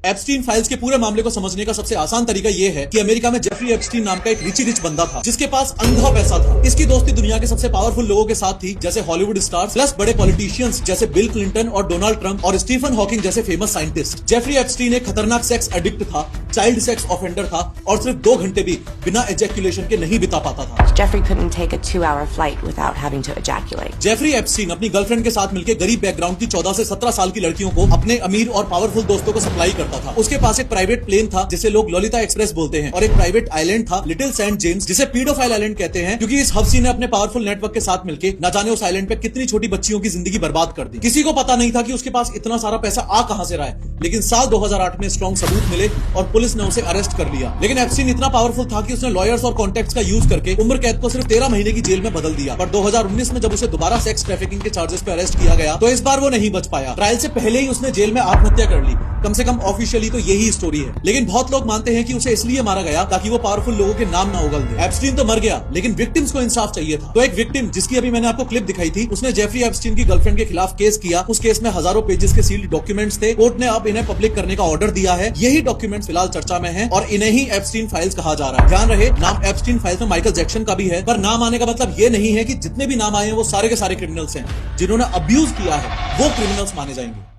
Epstein files के पूरे मामले को समझने का सबसे आसान तरीका यह है कि अमेरिका में जेफरी एप्स्टीन नाम का एक रिच बंदा था जिसके पास अंधा पैसा था। इसकी दोस्ती दुनिया के सबसे पावरफुल लोगों के साथ थी, जैसे हॉलीवुड स्टार्स प्लस बड़े पॉलिटिशियंस जैसे बिल क्लिंटन और डोनाल्ड ट्रंप और स्टीफन हॉकिंग जैसे फेमस साइंटिस्ट। जेफरी एप्स्टीन एक खतरनाक सेक्स एडिक्ट था, चाइल्ड सेक्स ऑफेंडर था और सिर्फ 2 घंटे भी बिना एजैक्यूलेशन के नहीं बिता पाता था। Jeffrey couldn't take a 2-hour flight without having to ejaculate. Jeffrey Epstein अपनी गर्लफ्रेंड के साथ मिलकर गरीब बैकग्राउंड की 14 से 17 साल की लड़कियों को अपने अमीर और पावरफुल दोस्तों को सप्लाई करता था। उसके पास एक प्राइवेट प्लेन था जिसे लोग लॉलिता एक्सप्रेस बोलते हैं और एक प्राइवेट आइलैंड था लिटिल सेंट जेम्स जिसे पीडोफाइल आइलैंड कहते हैं, क्योंकि इस हवसी ने अपने पावरफुल नेटवर्क के साथ मिलकर न जाने उस आइलैंड पे कितनी छोटी बच्चियों की जिंदगी बर्बाद कर दी। किसी को पता नहीं था कि उसके पास इतना सारा पैसा आ कहां से रहा है, लेकिन साल 2008 में स्ट्रॉन्ग सबूत मिले और पुलिस ने उसे अरेस्ट कर लिया। लेकिन एप्स्टीन इतना पावरफुल था कि उसने लॉयर्स और कॉन्टैक्ट्स का यूज करके उम्र कैद को सिर्फ 13 महीने की जेल में बदल दिया। पर 2019 में जब उसे दोबारा सेक्स ट्रैफिकिंग के चार्जेस पे अरेस्ट किया गया तो इस बार वो नहीं बच पाया। ट्रायल से पहले ही उसने जेल में आत्महत्या कर ली। कम से कम ऑफिशियली तो यही स्टोरी है, लेकिन बहुत लोग मानते हैं कि उसे इसलिए मारा गया ताकि वो पावरफुल लोगों के नाम ना उगल दे। एप्स्टीन तो मर गया, लेकिन विक्टिम्स को इंसाफ चाहिए था। तो एक विक्टिम जिसकी अभी मैंने आपको क्लिप दिखाई थी, उसने जेफरी एप्स्टीन की गर्लफ्रेंड के खिलाफ केस किया। उस केस में हजारों पेजेस के सील्ड डॉक्यूमेंट्स थे। कोर्ट ने अब इन्हें पब्लिक करने का ऑर्डर दिया है। यही डॉक्यूमेंट्स फिलहाल चर्चा में हैं और इन्हें ही एप्स्टीन फाइल्स कहा जा रहा है। ध्यान रहे, नाम एप्स्टीन फाइल्स में माइकल जैक्सन का भी है, पर नाम आने का मतलब ये नहीं है कि जितने भी नाम आए हैं वो सारे के सारे क्रिमिनल्स हैं। जिन्होंने अब्यूज किया है वो क्रिमिनल्स माने जाएंगे।